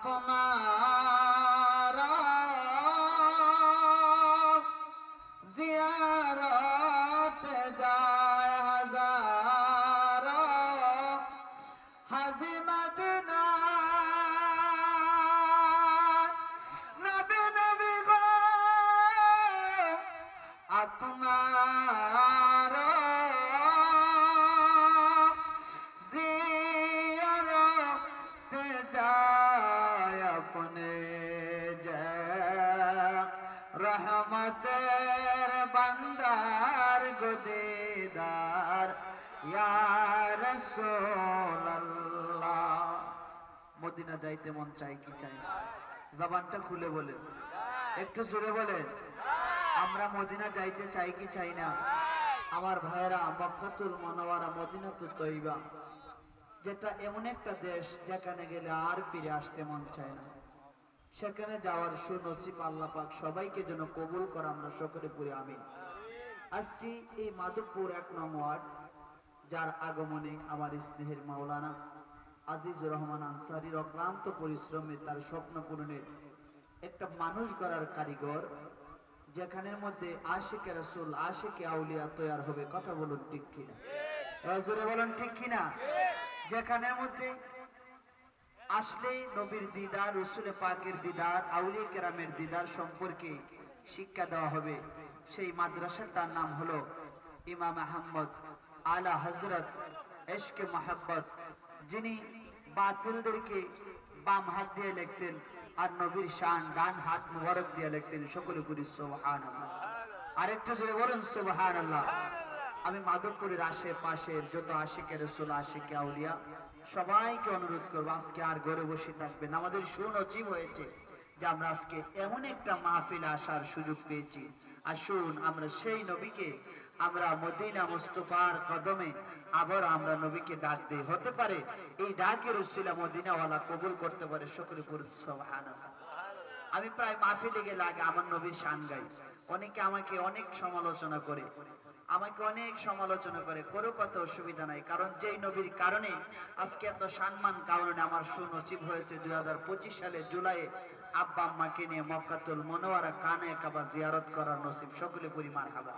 আপনার জিয়ারত যায় হাজার হাজি মদিনা নবী নবী গো আপনার জিয়ারত যায় আপনে যায় রহমতের বন্দার গুদেদার ইয়া রাসূলুল্লাহ। মদিনা যাইতে মন চাই কি চাই না? জবানটা খুলে বলেন, একটু জোরে বলেন। আমরা মদিনা যাইতে চাই কি চাই না? আমার ভাইরা, মক্কাতুল মুনাওয়ারা মদিনাতুত তয়্যিবা যেটা এমন একটা দেশ যেখানে গেলে আর ফিরে আসতে মন চায় না। সেখানে যাওয়ার সুনসিব আল্লাহ পাক সবাইকে যেন কবুল করে, আমরা সকলে পড়ি আমিন। আজকে এই মাধবপুর ১ নং ওয়ার্ড, যার আগমনে আমার স্নেহের মাওলানা আজিজুর রহমান আনসারীর অক্লান্ত পরিশ্রমে তার স্বপ্ন পূরণের একটা মানুষ গড়ার কারিগর, যেখানের মধ্যে আশিকে রাসূল আশিকে আউলিয়া তৈয়ার হবে। কথা বলুন ঠিক কিনা? জোরে বলুন ঠিক কিনা? যেখানের মধ্যে আসলে নবীর দিদার, রসুলে পাকের দিদার, আউলিয়া কেরামের দিদার সম্পর্কে শিক্ষা দেওয়া হবে। সেই মাদ্রাসাটার নাম হলো ইমাম আহমদ আলা হযরত ইশকে মোহাব্বত, যিনি বাতিলদেরকে বাম হাত দিয়ে লিখতেন আর নবীর শান ডান হাত মুবারক দিয়ে লিখতেন। সকলে করি সুবহানাল্লাহ। আরেকটু জোরে বলুন সুবহানাল্লাহ। আমি মাধবপুরের আশেপাশের যত আশিকে রাসূল আশিকে আউলিয়া সবাইকে অনুরোধ করবো, আজকে আর ঘরে বসে থাকবেন। আমাদের সুনসিব হয়েছে যে আমরা আজকে এমন একটা মাহফিলে আসার সুযোগ পেয়েছি। আসুন আমরা সেই নবীকে, আমরা মদিনা মুস্তাফার কদমে আবার আমরা নবীকে ডাক দেই। হতে পারে এই ডাকের উসিলা মদিনাওয়ালা কবুল করতে পারে। সকলে পড়ুন সুবহানাল্লাহ। আমি প্রায় মাহফিলে গেলে আগে আমার নবীর শান গাই। অনেকে আমাকে অনেক সমালোচনা করে, করুক, কত অসুবিধা নাই। কারণ যেই নবীর কারণে আজকে এত সম্মান, কারণে আমার সুনসিব হয়েছে 2025 সালে জুলাইয়ে আব্বা আম্মাকে নিয়ে মক্কাতুল মুনাওয়ারা কানে কাবা জিয়ারত করার নসিব। সকলে পড়ি মারহাবা।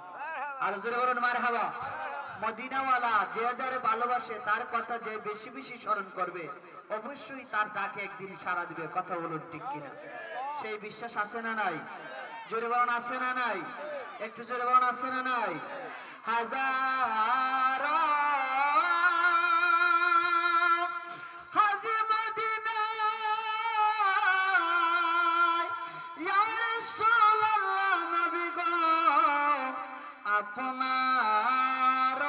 আর জোরে বলুন মারহাবা। মদিনাওয়ালা যে যারে ভালোবাসে, তার কথা যে বেশি বেশি স্মরণ করবে, অবশ্যই তার ডাকে একদিন সাড়া দিবে। কথা বলুন ঠিক কিনা? সেই বিশ্বাস আছে না নাই? জোরে বলুন আছে না নাই? একটু জোরে বলুন আছে না নাই? হাজারো হাজি মদিনা ইয়া রাসূলুল্লাহ নবী গো আপনার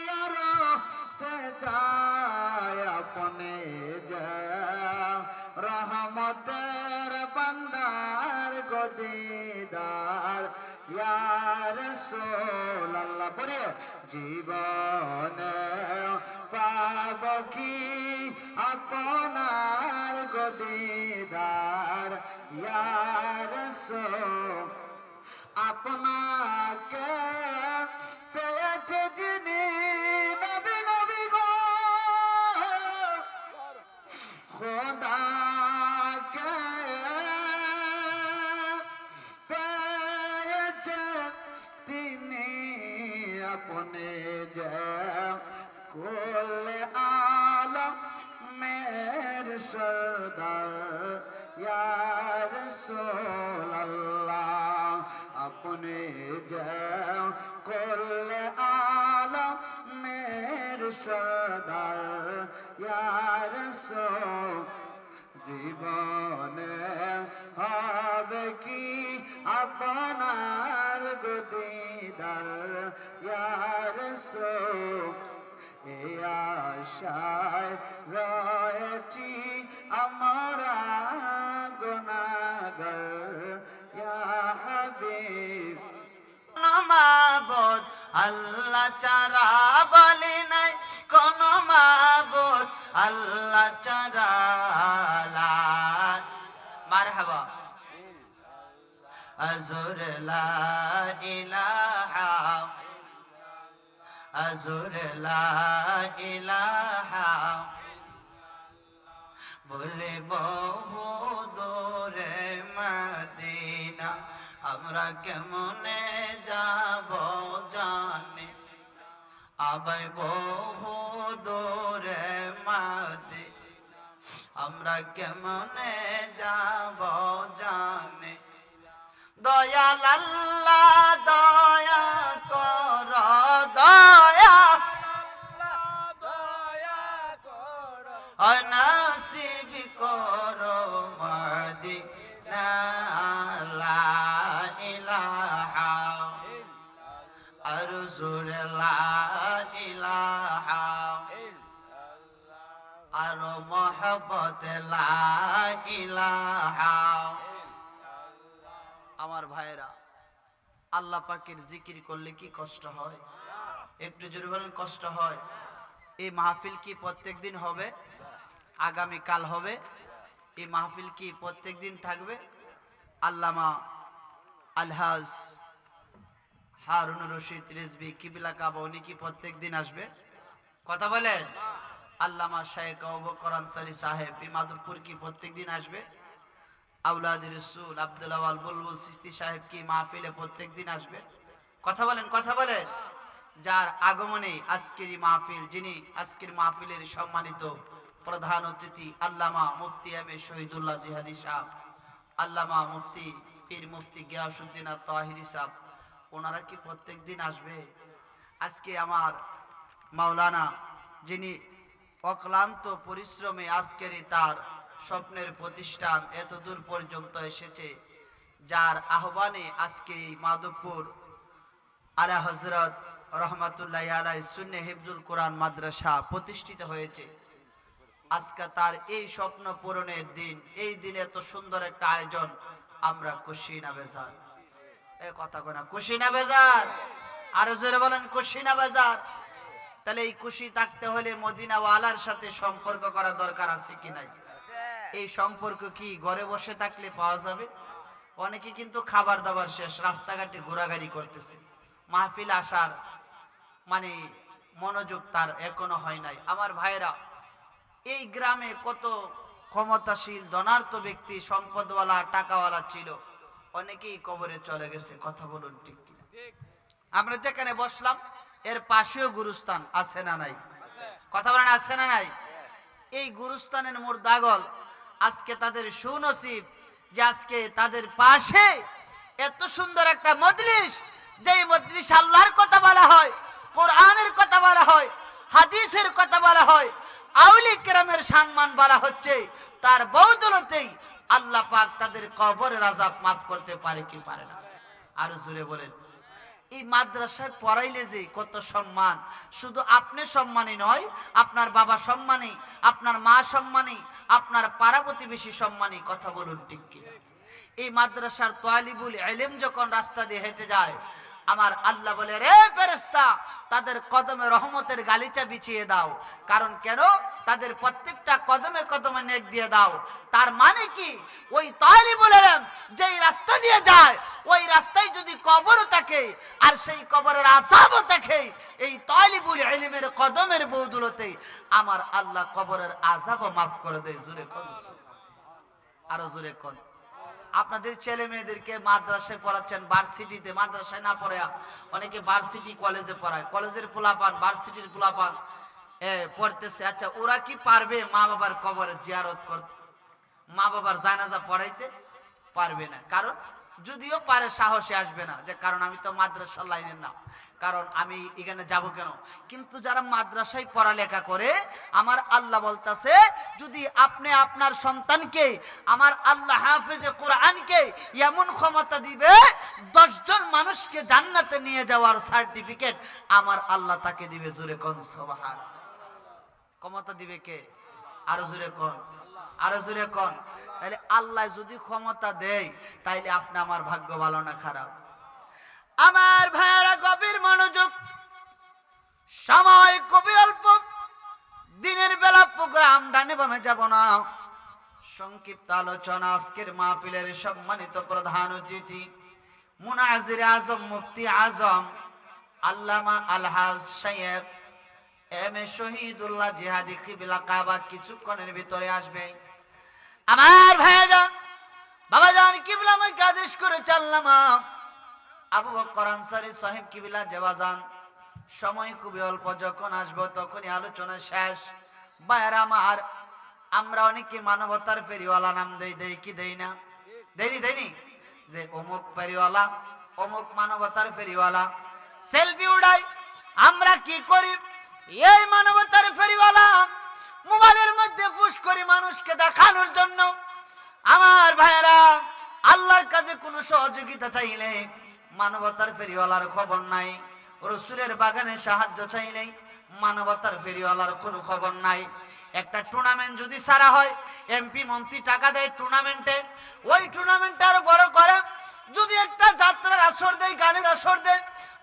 জিয়ারতে যায় আপনে যায় রহমতের বন্দার গদিদার ইয়া রাসূলুল্লাহ। পড়ে জীবনে পাব কি আপনার গদিদার ইয়া রাসূল। আপনাকে পেয়েছে যিনি নবী নবী গো খোদাকে পেয়েছে তিনি আপনে যে কুল আলম মের সরদার ইয়া রাসূলুল্লাহ। আপনে যে কুল আলম মের সরদার ইয়া রাসূল। জীবনে হবে কি আপনার গদিদার ইয়া রাসূল। এই আশায় রয়েছি আমরা গুনাহগার ইয়া হাবিব। মাবুদ আল্লাহ ছাড়া বলি নাই কোন মাবুদ আল্লাহ ছাড়া। মারহাবা। আজুর লা ইলাহা, আজুর লা ইলাহা বলে বহু দূরে মদিনা আমরা কেমনে যাব জানি আবার বহু দূরে মদিনা আমরা কেমনে যাব জানি দয়াল আল্লাহ দয়া কর দয়া নসিব করো মদিনা লা ইলাহা আর জোরে লা ইলাহা আর মহব্বত লা ইলাহা। আমার ভাইরা, আল্লাহ পাকের জিকির করলে কি কষ্ট হয়? একটু জোরে বলেন, কষ্ট হয়। এই মাহফিল কি প্রত্যেক দিন হবে? আগামী কাল হবে? এই মাহফিল কি প্রত্যেক দিন থাকবে? আল্লামা আলহাজ হারুন রশিদ রিজভী কিবলা কাবা উনি কি প্রত্যেক দিন আসবে? কথা বলেন। আল্লামা শাইখ আবু বকর আনসারী সাহেব মাধবপুর কি প্রত্যেক দিন আসবে? আউলাদ রাসূল আব্দুল আওয়াল বুলবুল চিশতি সাহেব কি মাহফিলে প্রত্যেক দিন আসবে? কথা বলেন, কথা বলেন। যার আগমনে আজকের এই মাহফিল, যিনি আজকের মাহফিলের সম্মানিত প্রধান অতিথি আল্লামা মুফতি এম এ শহীদুল্লাহ জিহাদি সাহেব, আল্লামা মুফতি পীর মুফতি গিয়াসউদ্দিন আত-তাহিরি সাহেব, ওনারা কি প্রত্যেক দিন আসবে? আজকে আমার মাওলানা যিনি অক্লান্ত পরিশ্রমে আজকের তার স্বপ্নের প্রতিষ্ঠান এত দূর পর্যন্ত এসেছে, যার আহ্বানে আজকে মাধবপুর আলা হযরত রহমাতুল্লাহি আলাইহি সুন্নে হিফজুল কোরআন মাদ্রাসা প্রতিষ্ঠিত হয়েছে। আজকে তার এই স্বপ্ন পূরণের দিন, এই দিনে এত সুন্দর একটা আয়োজন, আমরা খুশি না বেজার? এই কথা কয় না, খুশি না বেজার? আরো জোরে বলেন, খুশি না বেজার? তাহলে এই খুশি থাকতে হলে মদিনা ওয়ালার সাথে সম্পর্ক করা দরকার আছে কি নাই? এই সম্পর্ক কি ঘরে বসে থাকলে পাওয়া যাবে? অনেকে কিন্তু খাবার দাবার শেষ রাস্তাঘাটে ঘোরাঘুরি করতেছে, মাহফিল আসার মানে মনোযোগ তার এখনো হয় নাই। আমার ভাইরা, এই গ্রামে কত ক্ষমতাশীল ধনার্থ ব্যক্তি, সম্পদওয়ালা, টাকাওয়ালা ছিল, অনেকেই কবরে চলে গেছে। কথা বলুন ঠিক কিনা? আমরা যেখানে বসলাম এর পাশেও গুরুস্থান আছে না নাই? কথা বলেন, আছে না নাই? এই গুরুস্থানের মুর্দাগল আজকে তাদের সুনসিব যে আজকে তাদের পাশে এত সুন্দর একটা মজলিস, যেই মজলিস আল্লাহর কথা বলা হয়, কোরআনের কথা বলা হয়, হাদিসের কথা বলা হয়, আউলিয়া কেরামের সম্মান বলা হচ্ছে, তার বদৌলতেই আল্লাহ পাক তাদের কবরের আযাব মাফ করতে পারে কি পারে না? আরো জোরে বলেন। এই মাদ্রাসায় পড়াইলে যে কত সম্মান, শুধু আপনি সম্মানী নয়, আপনার বাবা সম্মানী, আপনার মা সম্মানী, আপনার পাড়া প্রতিবেশী সম্মানী। কথা বলুন ঠিক কিনা? এই মাদ্রাসার তালিবুল ইলম যখন রাস্তা দিয়ে হেঁটে যায়, আমার আল্লাহ বলে, রে ফেরেশতা, তাদের কদমে রহমতের গালিচা বিছিয়ে দাও। কারণ কেন? তাদের প্রত্যেকটা কদমে কদমে নেক দিয়ে দাও। তার মানে কি? ওই তালিবুল ইলম যেই রাস্তা দিয়ে যায়, ওই রাস্তায় যদি কবর থাকে আর সেই কবরের আযাবও থাকে, এই তালিবুল ইলমের কদমের বদৌলতে আমার আল্লাহ কবরের আযাবও মাফ করে দেয়। জোরে কোন, আরো জোরে কোন। আপনাদের ছেলে মেয়েদেরকে মাদ্রাসায় পড়াচ্ছেন, ভার্সিটিতে, মাদ্রাসায় না পড়ে অনেকে ভার্সিটি কলেজে পড়ায়, কলেজের পোলাপান, ভার্সিটির পোলাপান পড়তেছে। আচ্ছা, ওরা কি পারবে মা বাবার কবরে জিয়ারত করতে, মা বাবার জানাজা পড়াইতে? পারবে না। কারণ যদিও পারে সাহসে আসবে না, যে কারণ আমি তো মাদ্রাসার লাইনের না, কারণ আমি এখানে যাব কেন? কিন্তু যারা মাদ্রাসায় পড়ালেখা করে, আমার আল্লাহ বলতেছে, যদি আপনি আপনার সন্তানকে আমার আল্লাহ হাফেজে কোরআনকে এমন ক্ষমতা দিবে, 10 জন মানুষকে জান্নাতে নিয়ে যাওয়ার সার্টিফিকেট আমার আল্লাহ তাকে দিবে। জোরে কোন সুবহানাল্লাহ। ক্ষমতা দিবে কে? আরো জোরে কোন, আরো জোরে কোন। তাহলে আল্লাহ যদি ক্ষমতা দেয়, তাইলে আপনি আমার ভাগ্য ভালো না খারাপ? আমার ভাইয়েরা, গভীর মনোযোগ, সময় খুবই অল্প, দিনের বেলা প্রোগ্রাম ডানে বামে যাব না, সংক্ষিপ্ত আলোচনা। আজকের মাহফিলের সম্মানিত প্রধান অতিথি মুনাজির আজম, মুফতি আজম আল্লামা আলহাজ শাইখ এম এ শহীদুল্লাহ জিহাদি কিবলা কাবা কিছুক্ষণের ভিতরে আসবে। আমার ভাইজান বাবাজান কিবলা আমাকে আদেশ করে চাললাম আবু বকর আনসারী সাহেব কিবলা জেবাজান সময় খুবই অল্প, যখন আসবো তখনই আলোচনা শেষ। ভাইরা আমার, আমরা অনেকে মানবতার ফেরিওয়ালা নাম দেই কি দেই না? দেইনি যে অমুক ফেরিওয়ালা, অমুক মানবতার ফেরিওয়ালা, সেলফি উড়াই। আমরা কি করি? এই মানবতার ফেরিওয়ালা মোবাইলের মধ্যে পুশ করি মানুষকে দেখানোর জন্য। আমার ভাইরা, আল্লাহর কাছে কোনো সহযোগিতা চাইলে মানবতার ফেরিওয়ালার খবর নাই, রসুলের বাগানে সাহায্য চাইলেই মানবতার ফেরিওয়ালার কোনো খবর নাই। একটা টুর্নামেন্ট যদি সারা হয়, এমপি মন্ত্রী টাকা দেয় টুর্নামেন্টে, ওই টুর্নামেন্টটা আরো বড় করে। যদি একটা যাত্রার আসর দেয়, গানের আসর দেয়,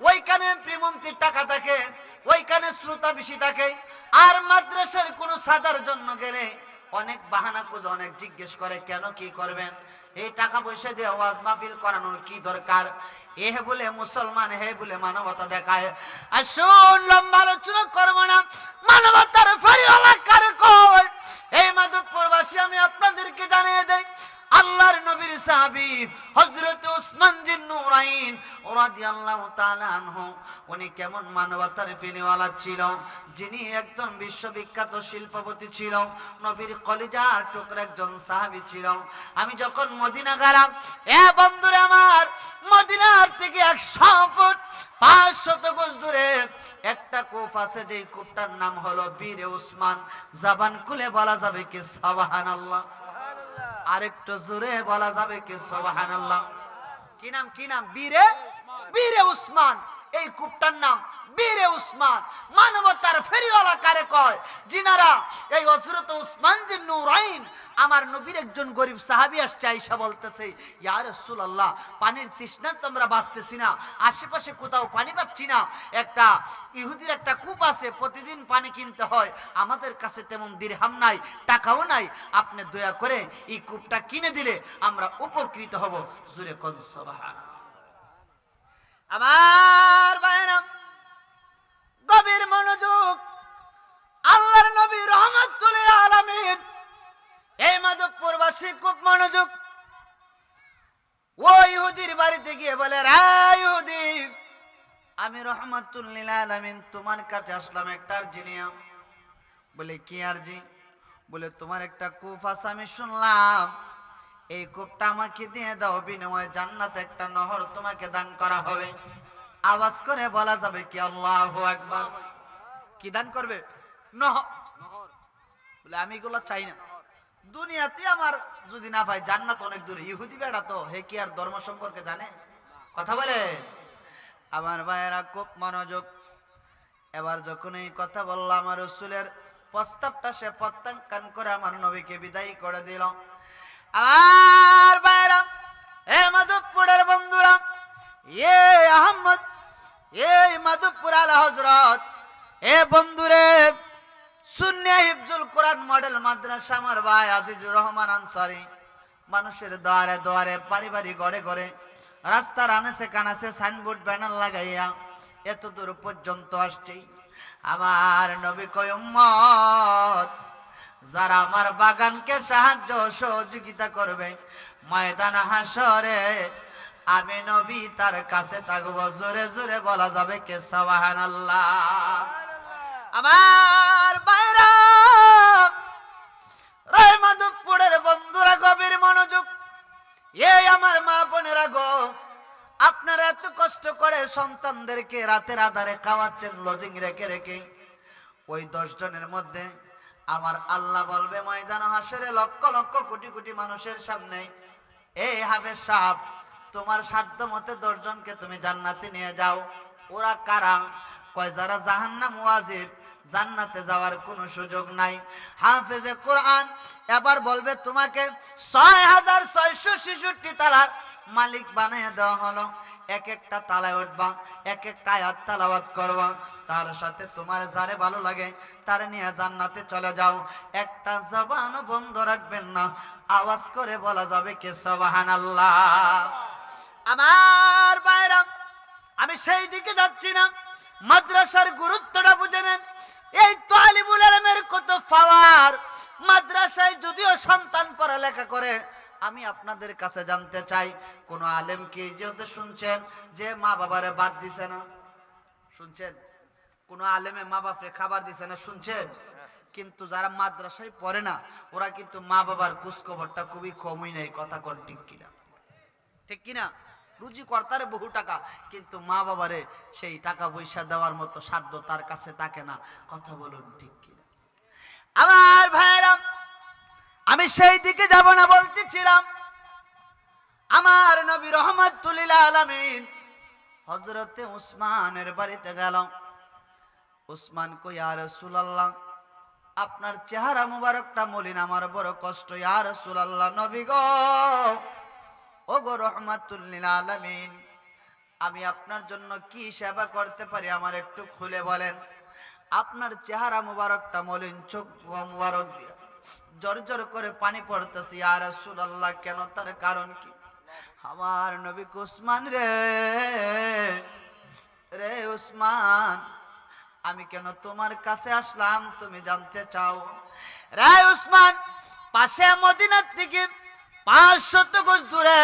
ওইখানে এমপি মন্ত্রীর টাকা থাকে, ওইখানে শ্রোতা বেশি থাকে। আর মাদ্রাসার কোনো সাদার জন্য গেলে অনেক বাহানা খুঁজে, অনেক জিজ্ঞেস করে কেন, কি করবেন, এই টাকা পয়সা দিয়ে ওয়াজ মাহফিল করানোর কি দরকার? এ বলে মুসলমান, হে বলে মানবতা দেখায়। আসুন লম্বা আলোচনা করবো না, মানবতার ফেরিওয়ালা কারে কয়? এই মাধবপুরবাসী আমি আপনাদেরকে জানিয়ে দেই, আল্লাহর নবীর সাহাবী হযরত উসমান জিন নুরাইন রাদিয়াল্লাহু তাআলা আনহু, উনি কেমন মানবতার ফেরিওয়ালা ছিল, যিনি একজন বিশ্ববিখ্যাত শিল্পপতি ছিল, নবীর কলিজার টুকরা একজন সাহাবী ছিল। আমি যখন মদিনা গেলাম, এ বন্ধুরে আমার, মদিনার থেকে 100 ফুট 500 গজ দূরে একটা কূপ আছে, যেই কূপটার নাম হলো বীরে উসমান। জবান খুলে বলা যাবে কি সুবহানাল্লাহ? আরেকটু জোরে বলা যাবে কি সুবহানাল্লাহ? কি নাম? কি নাম? বীরে উসমান। এই কূপটার নাম বীরে উসমান। মানবতার ফেরিওয়ালা কারে কয়? জিনারা এই হযরত উসমান জিন নুরাইন, আমার নবীর একজন গরিব সাহাবী আসছে, আয়েশা বলতেছে, ইয়া রাসূলুল্লাহ, পানির তৃষ্ণায় তো আমরা বাঁচতেছি না, আশেপাশে কোথাও পানি পাচ্ছি না। একটা ইহুদির একটা কূপ আছে, প্রতিদিন পানি কিনতে হয়, আমাদের কাছে তেমন দিরহাম নাই, টাকাও নাই, আপনি দয়া করে এই কূপটা কিনে দিলে আমরা উপকৃত হব। জোরে কোন সুবহানাল্লাহ। আমার ভাইরা, গভীর মনোযোগ, আল্লাহর নবী রাহমাতুল লিল আলামিন, এই মাধবপুরবাসী খুব মনোযোগ। ওই ইহুদির বাড়িতে গিয়ে বলে, রে ইহুদি, আমি রাহমাতুল লিল আলামিন তোমার কাছে আসলাম একটা আরজি নিয়ে। বলে কি আরজি? বলে তোমার একটা কূপ আছে, আমি শুনলাম, এই কূপটা আমাকে দিয়ে দাও, বিনিময়ে জান্নাতে একটা নহর তোমাকে দান করা হবে। আওয়াজ করে বলা যাবে কি আল্লাহু আকবার? কি দান করবে? নহর। বলে আমি এগুলো চাই না, দুনিয়াতে আমার যদি না পাই, জান্নাত অনেক দূরে। ইহুদি বেড়া তো, হে কি আর ধর্ম সম্পর্কে জানে? কথা বলে। আমার ভাইয়েরা খুব মনোযোগ। এবার যখন এই কথা বললাম, আমার রাসূলের প্রস্তাবটা সে প্রত্যাখ্যান করে আমার নবীকে বিদায় করে দিল। আর ভাইরা, এ মাধবপুরের বন্ধুরা, এ আহমদ, এই মাধবপুর আলা হযরত, এ বন্ধুরে, সুন্নিয়া হিফজুল কোরআন মডেল মাদ্রাসা আমার ভাই আজিজুর রহমান আনসারী মানুষের দ্বারে দ্বারে, বাড়ি বাড়ি, ঘরে ঘরে, রাস্তার আনাচে কানাচে সাইনবোর্ড ব্যানার লাগাইয়া এত দূর পর্যন্ত আসছি। আমার নবী কয়, উম্মত, যারা আমার বাগানকে সাহায্য সহযোগিতা করবে, ময়দান হাসরে আমি নবী তার কাছে থাকবো। জোরে জোরে বলা যাবে কে সুবহানাল্লাহ? আমার ভাইরা, মাধবপুরের বন্ধুরা, গভীর মনোযোগ। এই আমার মা বোনেরা গো, আপনারা এত কষ্ট করে সন্তানদেরকে রাতের আধারে খাওয়াচ্ছেন লজিং রেখে রেখে। ওই 10 জনের মধ্যে আমার আল্লাহ বলবে ময়দান হাসরে লক্ষ লক্ষ কোটি কোটি মানুষের সামনে, এই হাফেজ সাহেব, তোমার সাধ্য মতে 10 জনকে তুমি জান্নাতে নিয়ে যাও। ওরা কারা? কয় যারা জাহান্নাম ওয়াজিব, জান্নাতে যাওয়ার কোনো সুযোগ নাই। হাফেজে কোরআন এবার বলবে তোমাকে 6666 তালার মালিক বানিয়ে দেওয়া হলো। এক একটা তালায় উঠবা, এক একটা আয়াত তেলাওয়াত করবা, তার সাথে তোমার যারে ভালো লাগে তার নিয়ে জান্নাতে চলে যাও। একটা জবান বন্ধ রাখবেন না, আওয়াজ করে বলা যাবে কে সুবহানাল্লাহ? আমার ভাইরা, আমি সেই দিকে যাচ্ছি না, মাদ্রাসার গুরুত্বটা বুঝে নেন। এই তালিবুল ইলমের কত পাওয়ার, মাদ্রাসায় যদিও সন্তান পড়ালেখা করে, আমি আপনাদের কাছে জানতে চাই, কোন আলেম কি যেহেতু শুনছেন যে মা বাবারে বাদ দিছে না? শুনছেন? কোন আলেমে মা বাপরে খাবার দিছে না? শুনছেন? কিন্তু যারা মাদ্রাসায় পড়ে না, ওরা কিন্তু মা বাবার খোঁজখবরটা খুবই কমই নেই। কথা কর ঠিক কিনা? ঠিক কিনা? রুজি কর্তারে বহু টাকা, কিন্তু মা বাবারে সেই টাকা পয়সা দেওয়ার মতো সাধ্য তার কাছে থাকে না। কথা বলুন ঠিক কিনা? আমার ভাইরা, আমি সেই দিকে যাব না বলতেছিলাম। আমার নবী রহমাতুল লিল আলামিন হযরতে উসমানের বাড়িতে গেল। উসমান কই, ইয়া রাসূলুল্লাহ, আপনার চেহারা মুবারকটা মলিন, আমার বড় কষ্ট। ইয়া রাসূলুল্লাহ, নবী গো, ও গো রহমাতুল লিল আলামিন, আমি আপনার জন্য কি সেবা করতে পারি আমার একটু খুলে বলেন। আপনার চেহারা মুবারকটা মলিন, চোখ মুবারক দিয়ে জর করে পানি পড়তেছে। ইয়া রাসূলুল্লাহ, কেন? তার কারণ কি? আমার নবী উসমান রে উসমান, আমি কেন তোমার কাছে আসলাম তুমি জানতে চাও? রে উসমান, পাশে মদিনার থেকে 500 গজ দূরে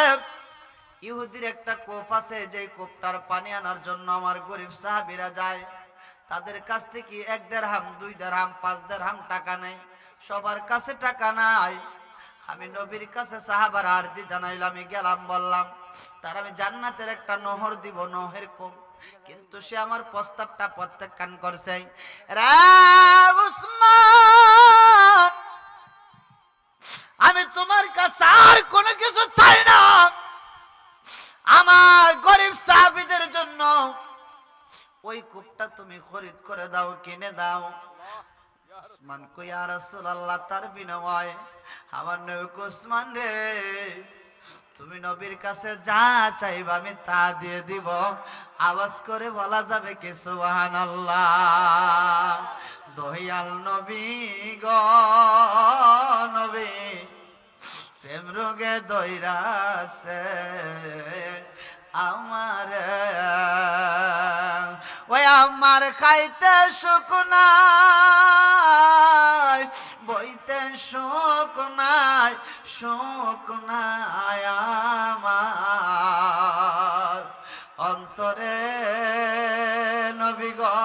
ইহুদির একটা কূপ আছে, যে কূপটার পানি আনার জন্য আমার গরিব সাহাবীরা যায়। তাদের কাছ থেকে 1 দিরহাম, 2 দিরহাম, 5 দিরহাম টাকা নেই। সবার কাছে টাকা নাই। আমি নবীর কাছে সাহাবারা আরজি জানাইলাম, আমি গেলাম, বললাম তার আমি জান্নাতের একটা নহর দিব, নহর কূপ। কিন্তু সে আমার প্রস্তাবটা প্রত্যাখ্যান করছে। রে উসমান, আমি তোমার কাছে আর কোনো কিছু চাই না। আমার গরিব সাহাবীদের জন্য ওই কূপটা তুমি খরিদ করে দাও, কিনে দাও। উসমান কই, ইয়া রাসূলুল্লাহ, তার বিনিময়ে আমার নবী উসমান রে, তুমি নবীর কাছে যা চাইবা আমি তা দিয়ে দিব। আওয়াজ করে বলা যাবে কি সুবহানাল্লাহ? দয়াল নবী গো, নবী প্রেম রোগে দইরাছে আমার, ওই আমার খাইতে সুখ নাই, বইতে সুখ নাই, সুখ নাই আমার অন্তরে। নবী গো,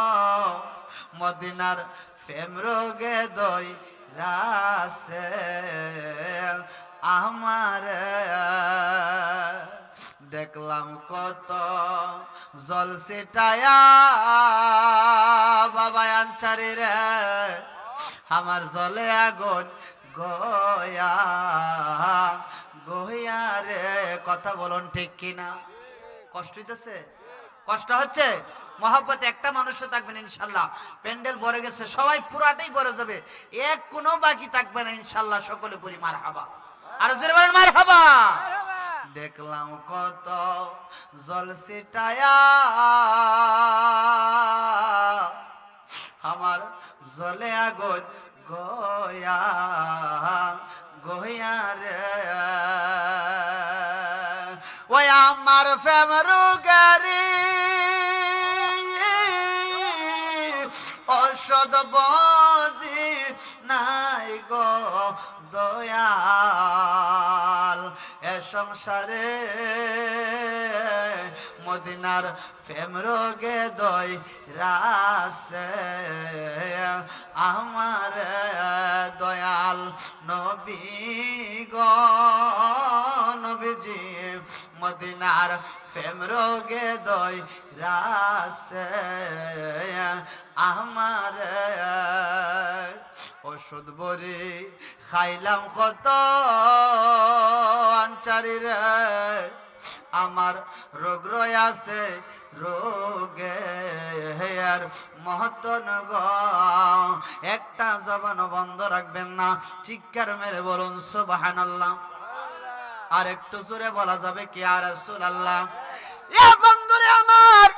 মদিনার প্রেম রোগে দইরাছে আমার। দেখলাম কত জল সিটায়া বাবা আনচারি রে, আমার জলে আগুন গয়া গয়া রে। কথা বলুন ঠিক কিনা? কষ্ট হইতেছে? কষ্ট হচ্ছে? মহব্বত একটা মানুষও থাকবেন ইনশাল্লাহ। প্যান্ডেল ভরে গেছে, সবাই পুরাটাই ভরে যাবে, এক কোনো বাকি থাকবে না ইনশাল্লাহ। সকলে করি মারহাবা, আর জোরে বলেন মারহাবা। দেখলাম কত জল সিটায়া আমার জলে আগুন গয়া গয়া রে, ওই আমার ফেমরু গারি ঔষধ বজি নাই গো দয়াল। এ সংসারে মদিনার প্রেম রোগে দইরাছে আমার দয়াল নবী গো, নবীজি মদিনার প্রেম রোগে দইরাছে আমার। ওষুধ বড়ি খাইলাম কত আনচারি রে, আমার রোগ রয়াছে রোগে আর মহতন গো। একটা জবান বন্ধ রাখবেন না, চিৎকার মেরে বলুন সুবহানাল্লাহ। আর একটু জোরে বলা যাবে কি ইয়া রাসূলুল্লাহ? এ বন্ধুরে আমার,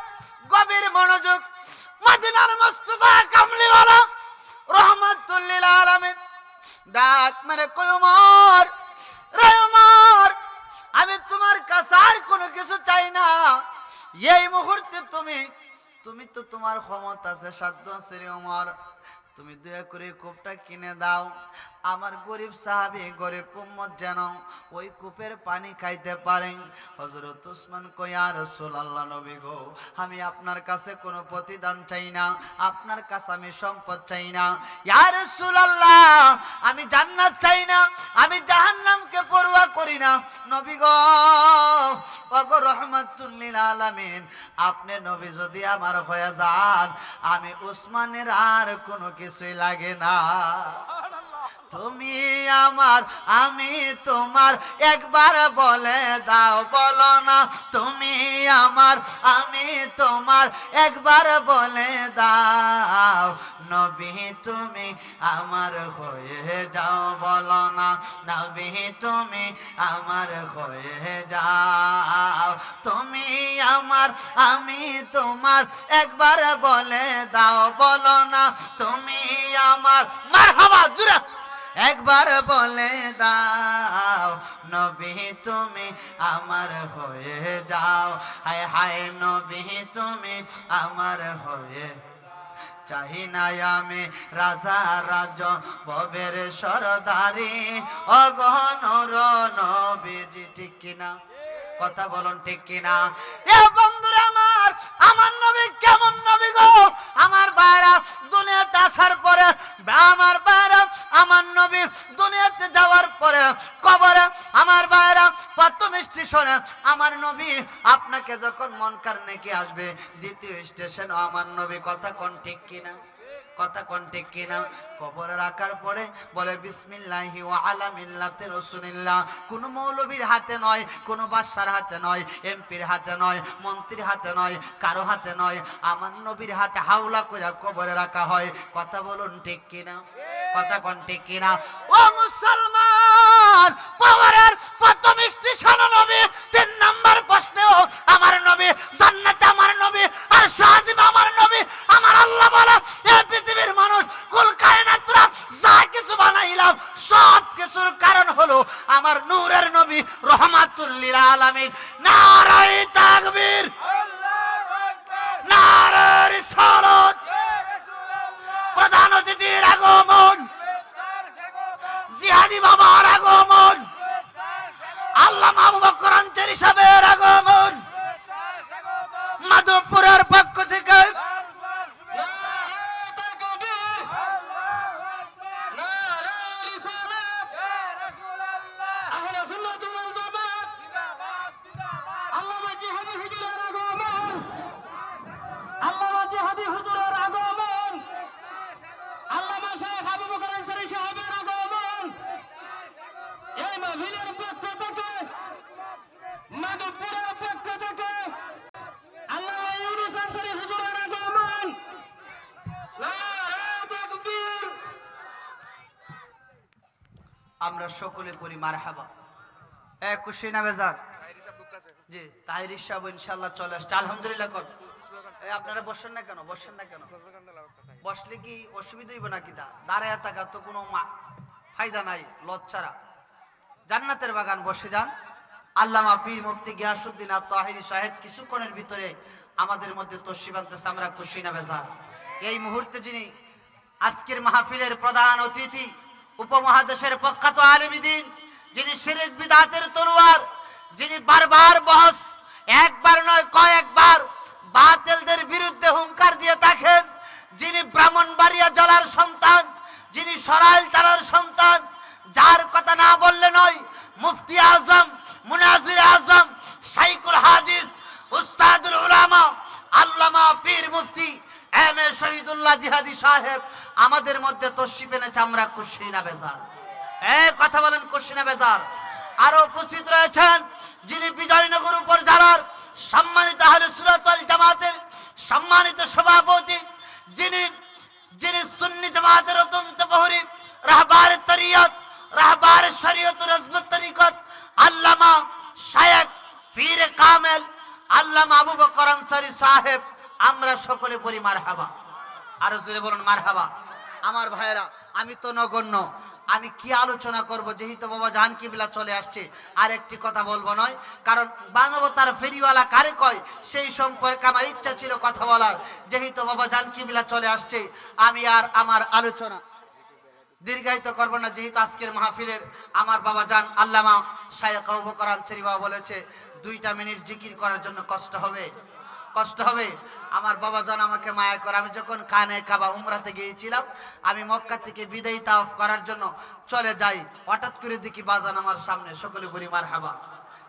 গভীর মনোযোগ। মদিনার মুস্তাফা কামলিওয়ালা রহমাতুল লিল আলামিন ডাক মেরে কই, ওমর রে ওমর, আমি তোমার কাছে আর কোনো কিছু চাই না। এই মুহূর্তে তুমি তো তোমার ক্ষমতা আছে, সাধ্য আছে রে ওমর, তুমি দয়া করে কূপটা কিনে দাও, আমার গরিব সাহাবী গরিব উম্মত যেন ওই কূপের পানি খাইতে পারেন। হযরত উসমান কয়, ইয়া রাসূলুল্লাহ, নবী গো, আমি আপনার কাছে কোনো প্রতিদান চাই না, আপনার কাছে আমি সম্পদ চাই না। ইয়া রাসূলুল্লাহ, আমি জান্নাত চাই না, আমি জাহান্নামকে পরোয়া করি না। নবী গো, ওগো রহমাতুল লিল আলামিন, আপনি নবী যদি আমার হয়ে যান, আমি উসমানের আর কোনো কিছুই লাগে না। তুমি আমার আমি তোমার, একবার বলে দাও, বলো না তুমি আমার আমি তোমার, একবার বলে দাও, নবী তুমি আমার হয়ে যাও, বলো না নবী তুমি আমার হয়ে যাও, তুমি আমার আমি তোমার, একবার বলে দাও, বলো না তুমি আমার। মারহাবা, জোরে একবার বলে দাও, নবী তুমি আমার হয়ে যাও, হায় হায় নবী তুমি আমার হয়ে। চাহি না আমি রাজা রাজ ববের সরদারি, অগহনর নবীজি, ঠিক কিনা? কথা বলুন ঠিক কিনা? এ বন্ধুরা আমার, আমার নবী কেমন নবী গো? আমার ভাইরা দুনিয়াতে আসার পরে, আমার ভাইরা আমার নবী দুনিয়াতে যাওয়ার পরে কবরে আমার ভাইরা প্রথম স্টেশনে আমার নবী আপনাকে যখন মনকার নেকি আসবে, দ্বিতীয় স্টেশনে আমার নবী। কথা কোন ঠিক কিনা? কথা কোন ঠিক কিনা? কবরে রাখার পরে বলে বিসমিল্লাহি ওয়া আলা মিল্লাতি রাসূলিল্লাহ। কোন মৌলবীর হাতে নয়, কোন বাদশার হাতে নয়, এমপির হাতে নয়, মন্ত্রীর হাতে নয়, কারো হাতে নয়, আমার নবীর হাতে হাওলা করে কবরে রাখা হয়। কথা বলুন ঠিক কিনা? কথা কোন ঠিক কিনা? ও মুসলমান, পাওয়ারের প্রথম স্টেশন নবী, 3 নাম্বার প্রশ্নেও আমার নবী, জান্নাতে আমার নবী, আর শাহজিব আমার নবী। আমার আল্লাহ বলে, এই পৃথিবীর মানুষ কুল কায়নাতরা যা কিছু বানাইলাম সব কিছুর কারণ হলো আমার নূরের নবী রহমাতুল লিল আলামিন। নারায়ে তাকবীর, আল্লাহু আকবার, নারায়ে রিসালাত, প্রধান অতিথির আগমন, জিহাদি বাবার আগমন, আল্লামা আবু বকর আনসারী সাহেবের আগমন, মাধবপুরের পক্ষ থেকে আমরা সকলে পড়ি মারহাবা। খুশি না বেজার? জি, তাহির সাহেব ইনশাআল্লাহ চলে আসছে। আলহামদুলিল্লাহ কর। আপনারা বসেন না কেন? বসেন না কেন? বসলে কি অসুবিধা হইব নাকি? দাঁড়ায় থাকা তো কোনো ফায়দা নাই, লজ্জারা। জান্নাতের বাগান বসে যান। আল্লামা পীর মুফতি গিয়াসউদ্দিন আত-তাহিরি সাহেব কিছুক্ষণের ভিতরে আমাদের মধ্যে তশরিফ আনতেছে। আমরা খুশি না বেজার? এই মুহূর্তে যিনি আজকের মাহফিলের প্রধান অতিথি, উপমহাদেশের প্রখ্যাত আলেম দ্বীন, যিনি শিরক বিদআতের তলোয়ার, যিনি বারবার বহস, একবার নয় কয়েকবার বাতিলদের বিরুদ্ধে হুঙ্কার দিয়ে থাকেন, যিনি ব্রাহ্মণবাড়িয়া জেলার সন্তান, যিনি সরাইল থানার সন্তান, যার কথা না বললে নয়, মুফতি আজম, মুনাজির আজম, শাইখুল হাদিস, উস্তাদুল উলামা, আল্লামা পীর মুফতি এম এ শহীদুল্লাহ জিহাদি সাহেব আমাদের মধ্যে তশরিফ এনেছে। আমরা খুশি না বেজার? কথা বলেন, খুশি না বেজার? আরো উপস্থিত রয়েছেন যিনি বিজয়নগর উপজেলার সম্মানিত আহলে সুন্নাত ওয়াল জামাতের সম্মানিত সভাপতি, যিনি সুন্নি জামাতের অত্যন্ত প্রহরী, রাহবার তরিকত, রাহবার শরীয়ত রাজমত তরিকত, আল্লামা শায়েখ পীর কামেল আল্লামা আবু বকর আনসারী সাহেব। আমরা সকলে পড়ি মারহাবা। আরো জোরে বলুন মারহাবা। আমার ভাইয়েরা, আমি তো নগণ্য, আমি কি আলোচনা করব, যেহেতু বাবা জান কিবলা চলে আসছে। আর একটি কথা বলবো নয়, কারণ মানবতার ফেরিওয়ালা কারে কয় সেই সম্পর্কে আমার ইচ্ছা ছিল কথা বলার। যেহেতু বাবা জান কিবলা চলে আসছে, আমি আর আমার আলোচনা দীর্ঘায়িত করব না। যেহেতু আজকের মাহফিলের আমার বাবা জান আল্লামা শায়খ আবু বকর আনসারী বাবা বলেছে 2টা মিনিট জিকির করার জন্য কষ্ট হবে, কষ্ট হবে। আমার বাবা জান আমাকে মায়া করে। আমি যখন কানে কাবা উমরাতে গিয়েছিলাম, আমি মক্কা থেকে বিদায়ী তাওয়াফ করার জন্য চলে যাই, হঠাৎ করে দেখি বাজান আমার সামনে। সকলে বলি মারহাবা।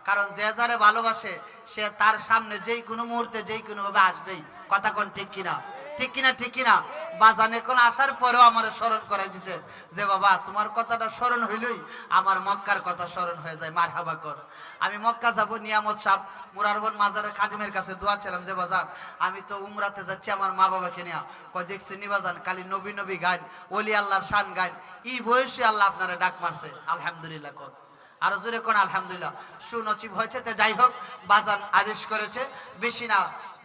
কারণ যে যারে ভালোবাসে সে তার সামনে যেই কোনো মুহূর্তে যেই কোনো ভাবে আসবেই। কথা কোন ঠিক কিনা, ঠিক কিনা, ঠিক কিনা? বাজান এখন আসার পরেও আমার স্মরণ করে দিছে যে বাবা তোমার কথাটা স্মরণ হইলই আমার মক্কার কথা স্মরণ হয়ে যায়। মারহাবা কর। আমি মক্কা যাব, নিয়ামত সাহেব মুরারবন মাজারের খাদিমের কাছে দোয়া ছিলাম যে বাজান আমি তো উমরাতে যাচ্ছি আমার মা বাবাকে নিয়ে। কয় দেখছি নিবাজান খালি নবী নবী গান, ওলি আল্লাহর শান গান, এই বয়সে আল্লাহ আপনারা ডাক মারছে। আলহামদুলিল্লাহ কর, আরো জোরে কোন আলহামদুলিল্লাহ। সুনচিব হয়েছে। তো যাই হোক, বাজান আদেশ করেছে বেশি না,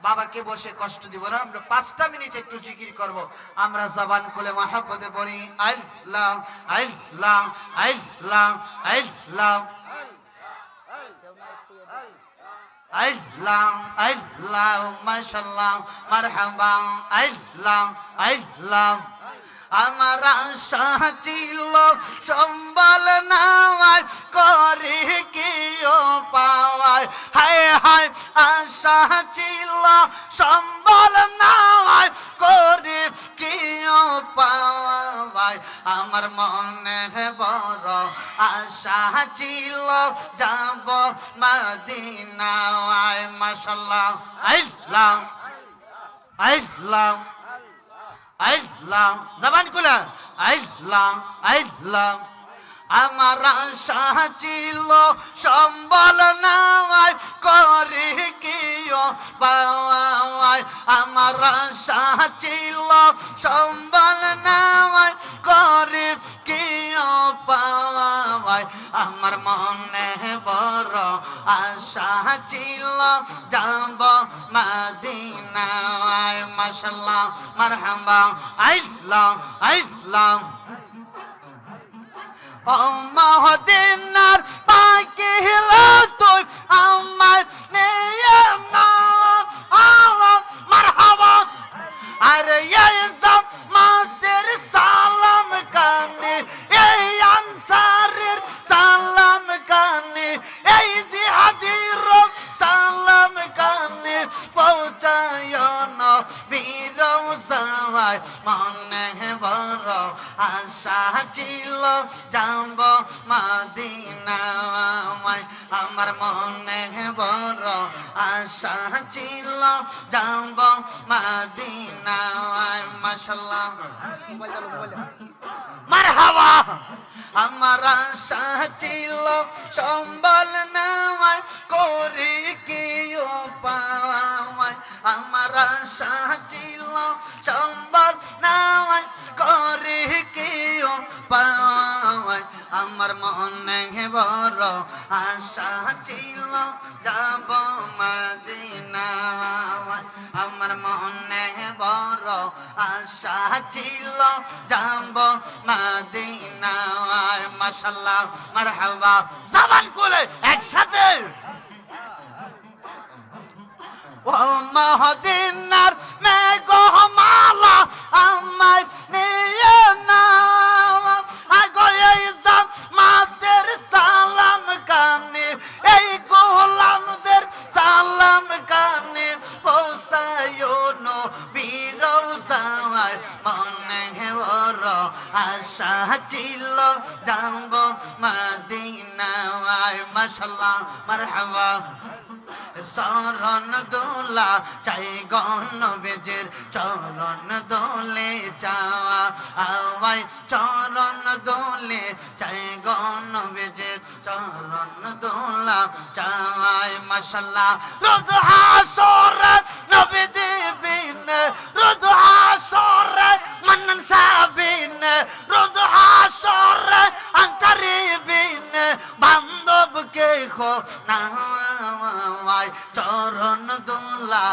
বাবাকে বসে কষ্ট দিব না, আমরা 5টা মিনিট একটু জিকির করব। আমরা জবান খুলে মহব্বতে পড়ি আল্লাহ আল্লাহ আল্লাহ আল্লাহ আল্লাহ আল্লাহ মাশাআল্লাহ মারহাবা আল্লাহ আল্লাহ। আমার আশা ছিল সম্বল নাওয়ায় করে কেউ পাওয়ায়, হায় হায় আশা ছিল সম্বল নাওয়ায় করে কেউ পাওয়ায়। আমার মনে বড় আশা ছিল যাব মদিনায়। মাশাআল্লাহ আল্লাহ আল্লাহ আল্লাহ। জবান খুলে আল্লাহ আল্লাহ। আমার আশা ছিল সম্বল নাওয়ায় করে কেউ পাওয়ায়। আমার আশা ছিল সম্বল নাওয়ায় করে কেউ পাওয়ায়। আমার মনে বড় আশা ছিল যাব মদিনায়। মাশাআল্লাহ মারহাবা আল্লাহ আল্লাহ। ও মদিনার পাখিরা তুই আমার নিয়ে নাও মারহাবা। আরে এই জামাতের সালাম কানে, এই আনসারের সালাম কানে, এই জিহাদির সালাম কানে পৌঁছায় নবীর রওজায়। মনে বড় আশা ছিল যাব মদিনায়। আমার মনে বড় আশা ছিল যাব মদিনায়। মাশাআল্লাহ মারহাবা। আমার আশা ছিল সম্বল নাওয়ায় করে কেউ পাওয়ায়। আমার আশা ছিল সম্বল নাওয়ায় করে কেউ পাওয়ায়। আমার মনে বড় আশা ছিল যাব মদিনায়। আমার মনে বড় আশা ছিল যাব মদিনায়। মাশাআল্লাহ মারহাবা। জবান খুলে একসাথে ও মদিনার মেঘমালা আমায় নিয়ে নাও। আগো এই জামাতের সালাম কানে, এই গোলামদের সালাম কানে পৌঁছায় নবীর রওজায়। মনে বড় আশা ছিল যাব মদিনায়। মাশাআল্লাহ মারহাবা। চরণ দোলা চাই গণবেজের চরণ দোলে চাওয়া আওয়াই। চরণ দোলে চাই গণবেজের চরণ দোলা চাওয়াই। মাশাআল্লাহ রোজ হাসরে নবীজি বিন, রোজ হাসরে মান্নান সাবিন, রোজ হাসরে আনসারী বিন, বান্ধব কে খো